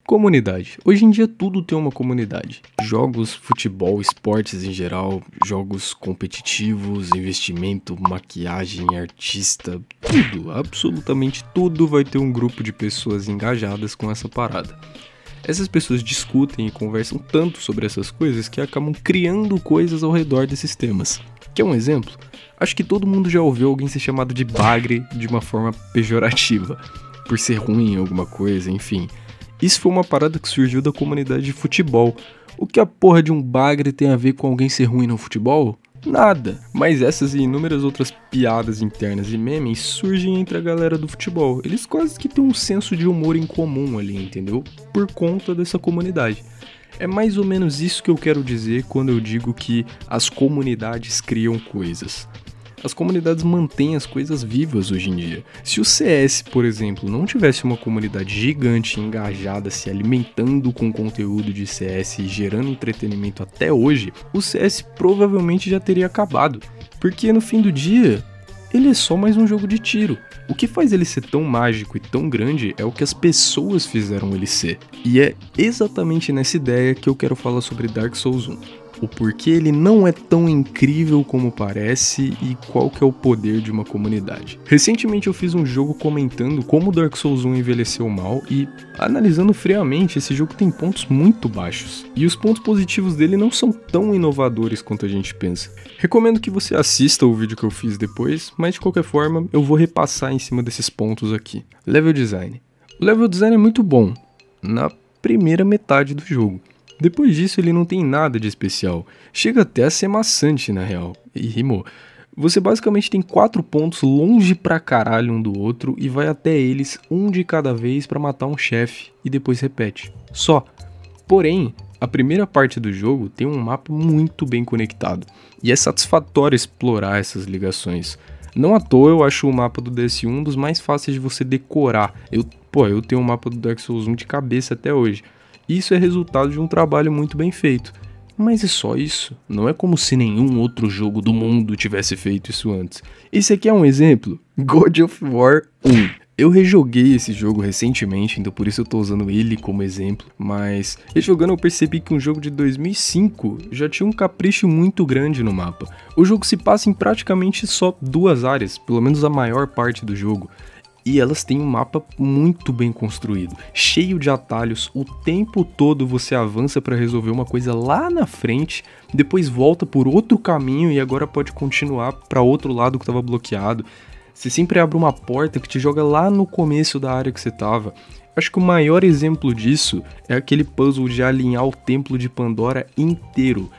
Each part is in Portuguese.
Comunidade. Hoje em dia tudo tem uma comunidade. Jogos, futebol, esportes em geral, jogos competitivos, investimento, maquiagem, artista, tudo, absolutamente tudo vai ter um grupo de pessoas engajadas com essa parada. Essas pessoas discutem e conversam tanto sobre essas coisas que acabam criando coisas ao redor desses temas. Quer um exemplo? Acho que todo mundo já ouviu alguém ser chamado de bagre de uma forma pejorativa, por ser ruim em alguma coisa, enfim. Isso foi uma parada que surgiu da comunidade de futebol. O que a porra de um bagre tem a ver com alguém ser ruim no futebol? Nada. Mas essas e inúmeras outras piadas internas e memes surgem entre a galera do futebol. Eles quase que têm um senso de humor em comum ali, entendeu? Por conta dessa comunidade. É mais ou menos isso que eu quero dizer quando eu digo que as comunidades criam coisas. As comunidades mantêm as coisas vivas hoje em dia. Se o CS, por exemplo, não tivesse uma comunidade gigante, engajada, se alimentando com conteúdo de CS e gerando entretenimento até hoje, o CS provavelmente já teria acabado. Porque no fim do dia, ele é só mais um jogo de tiro. O que faz ele ser tão mágico e tão grande é o que as pessoas fizeram ele ser. E é exatamente nessa ideia que eu quero falar sobre Dark Souls 1. O porquê ele não é tão incrível como parece e qual que é o poder de uma comunidade. Recentemente eu fiz um jogo comentando como Dark Souls 1 envelheceu mal e, analisando friamente, esse jogo tem pontos muito baixos. E os pontos positivos dele não são tão inovadores quanto a gente pensa. Recomendo que você assista o vídeo que eu fiz depois, mas de qualquer forma eu vou repassar em cima desses pontos aqui. Level Design. O level design é muito bom na primeira metade do jogo. Depois disso ele não tem nada de especial, chega até a ser maçante na real, e rimou. Você basicamente tem 4 pontos longe pra caralho um do outro e vai até eles um de cada vez pra matar um chefe e depois repete, só. Porém, a primeira parte do jogo tem um mapa muito bem conectado e é satisfatório explorar essas ligações. Não à toa eu acho o mapa do DS1 um dos mais fáceis de você decorar, eu tenho o mapa do Dark Souls 1 de cabeça até hoje. Isso é resultado de um trabalho muito bem feito. Mas é só isso. Não é como se nenhum outro jogo do mundo tivesse feito isso antes. Esse aqui é um exemplo. God of War 1. Eu rejoguei esse jogo recentemente, então por isso eu tô usando ele como exemplo. Mas rejogando eu percebi que um jogo de 2005 já tinha um capricho muito grande no mapa. O jogo se passa em praticamente só 2 áreas, pelo menos a maior parte do jogo. E elas têm um mapa muito bem construído, cheio de atalhos, o tempo todo você avança para resolver uma coisa lá na frente, depois volta por outro caminho e agora pode continuar para outro lado que estava bloqueado. Você sempre abre uma porta que te joga lá no começo da área que você estava. Acho que o maior exemplo disso é aquele puzzle de alinhar o Templo de Pandora inteiro.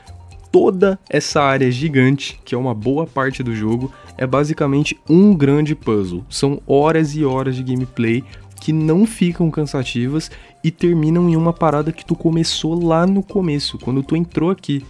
Toda essa área gigante, que é uma boa parte do jogo, é basicamente um grande puzzle. São horas e horas de gameplay que não ficam cansativas e terminam em uma parada que tu começou lá no começo, quando tu entrou aqui.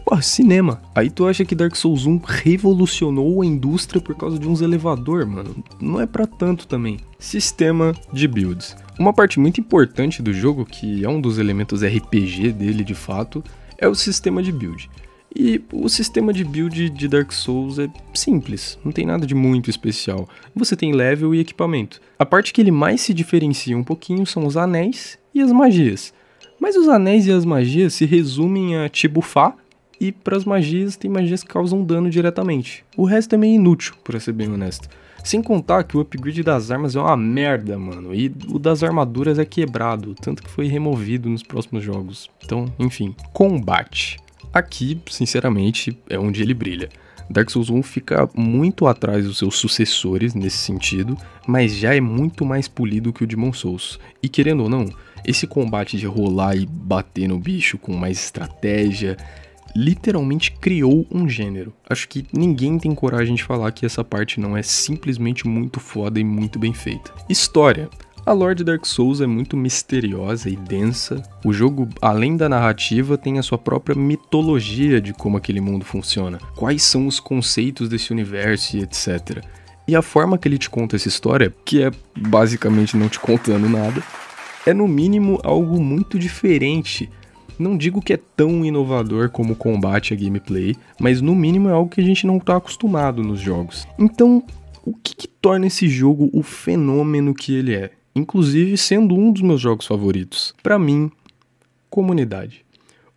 Pô, cinema. Aí tu acha que Dark Souls 1 revolucionou a indústria por causa de uns elevador, mano? Não é pra tanto também. Sistema de builds. Uma parte muito importante do jogo, que é um dos elementos RPG dele de fato, é o sistema de build. E o sistema de build de Dark Souls é simples, não tem nada de muito especial. Você tem level e equipamento. A parte que ele mais se diferencia um pouquinho são os anéis e as magias. Mas os anéis e as magias se resumem a te buffar, e para as magias tem magias que causam dano diretamente. O resto é meio inútil, pra ser bem honesto. Sem contar que o upgrade das armas é uma merda, mano, e o das armaduras é quebrado, tanto que foi removido nos próximos jogos. Então, enfim, combate. Aqui, sinceramente, é onde ele brilha. Dark Souls 1 fica muito atrás dos seus sucessores nesse sentido, mas já é muito mais polido que o Demon Souls. E querendo ou não, esse combate de rolar e bater no bicho com mais estratégia literalmente criou um gênero. Acho que ninguém tem coragem de falar que essa parte não é simplesmente muito foda e muito bem feita. História. A lore de Dark Souls é muito misteriosa e densa. O jogo, além da narrativa, tem a sua própria mitologia de como aquele mundo funciona. Quais são os conceitos desse universo e etc. E a forma que ele te conta essa história, que é basicamente não te contando nada, é no mínimo algo muito diferente. Não digo que é tão inovador como o combate e a gameplay, mas no mínimo é algo que a gente não está acostumado nos jogos. Então, o que torna esse jogo o fenômeno que ele é? inclusive sendo um dos meus jogos favoritos. Pra mim, comunidade.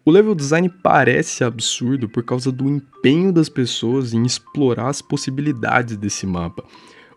O level design parece absurdo por causa do empenho das pessoas em explorar as possibilidades desse mapa.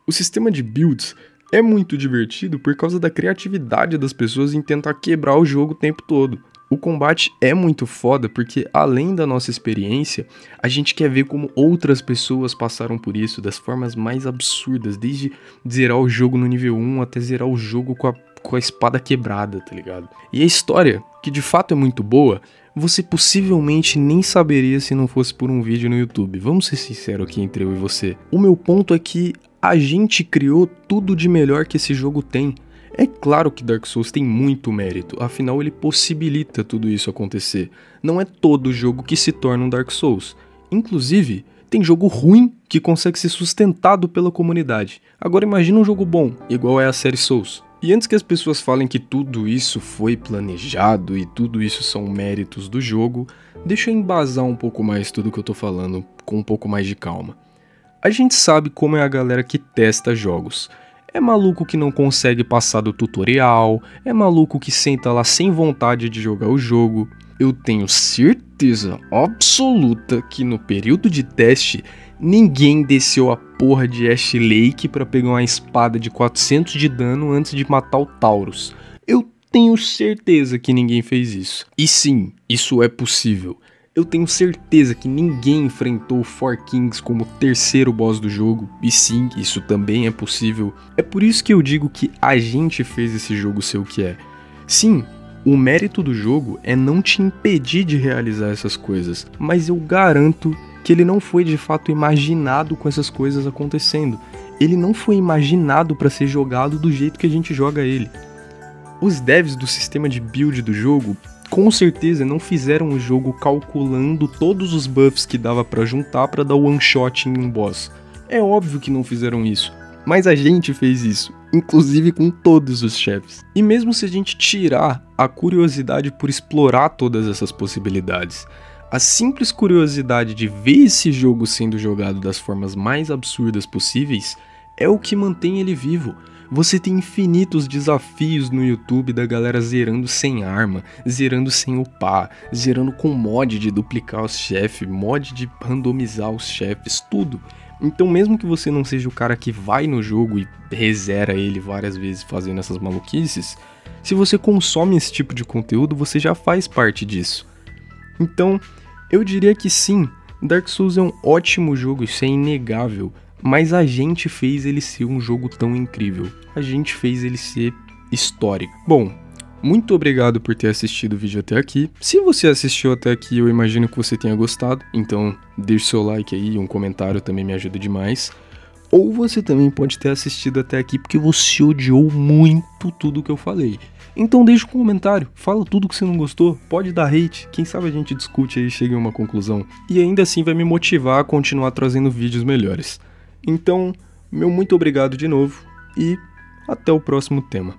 O sistema de builds é muito divertido por causa da criatividade das pessoas em tentar quebrar o jogo o tempo todo. O combate é muito foda porque, além da nossa experiência, a gente quer ver como outras pessoas passaram por isso das formas mais absurdas, desde zerar o jogo no nível 1 até zerar o jogo com a espada quebrada, tá ligado? E a história, que de fato é muito boa, você possivelmente nem saberia se não fosse por um vídeo no YouTube. Vamos ser sinceros aqui entre eu e você. O meu ponto é que a gente criou tudo de melhor que esse jogo tem. É claro que Dark Souls tem muito mérito, afinal ele possibilita tudo isso acontecer. Não é todo jogo que se torna um Dark Souls. Inclusive, tem jogo ruim que consegue ser sustentado pela comunidade. Agora imagina um jogo bom, igual é a série Souls. E antes que as pessoas falem que tudo isso foi planejado e tudo isso são méritos do jogo, deixa eu embasar um pouco mais tudo que eu tô falando com um pouco mais de calma. A gente sabe como é a galera que testa jogos. É maluco que não consegue passar do tutorial, é maluco que senta lá sem vontade de jogar o jogo. Eu tenho certeza absoluta que no período de teste, ninguém desceu a porra de Ash Lake pra pegar uma espada de 400 de dano antes de matar o Taurus. Eu tenho certeza que ninguém fez isso. E sim, isso é possível. Eu tenho certeza que ninguém enfrentou o Four Kings como o terceiro boss do jogo, e sim, isso também é possível. É por isso que eu digo que a gente fez esse jogo ser o que é. Sim, o mérito do jogo é não te impedir de realizar essas coisas, mas eu garanto que ele não foi de fato imaginado com essas coisas acontecendo. Ele não foi imaginado para ser jogado do jeito que a gente joga ele. Os devs do sistema de build do jogo com certeza não fizeram o jogo calculando todos os buffs que dava pra juntar pra dar one shot em um boss. É óbvio que não fizeram isso, mas a gente fez isso, inclusive com todos os chefes. E mesmo se a gente tirar a curiosidade por explorar todas essas possibilidades, a simples curiosidade de ver esse jogo sendo jogado das formas mais absurdas possíveis é o que mantém ele vivo. Você tem infinitos desafios no YouTube da galera zerando sem arma, zerando sem upar, zerando com mod de duplicar os chefes, mod de randomizar os chefes, tudo. Então mesmo que você não seja o cara que vai no jogo e rezera ele várias vezes fazendo essas maluquices, se você consome esse tipo de conteúdo, você já faz parte disso. Então, eu diria que sim, Dark Souls é um ótimo jogo, isso é inegável. Mas a gente fez ele ser um jogo tão incrível. A gente fez ele ser histórico. Bom, muito obrigado por ter assistido o vídeo até aqui. Se você assistiu até aqui, eu imagino que você tenha gostado. Então, deixe seu like aí, um comentário também me ajuda demais. Ou você também pode ter assistido até aqui porque você odiou muito tudo que eu falei. Então deixa um comentário, fala tudo que você não gostou, pode dar hate, quem sabe a gente discute aí e chega em uma conclusão. E ainda assim vai me motivar a continuar trazendo vídeos melhores. Então, meu muito obrigado de novo e até o próximo tema.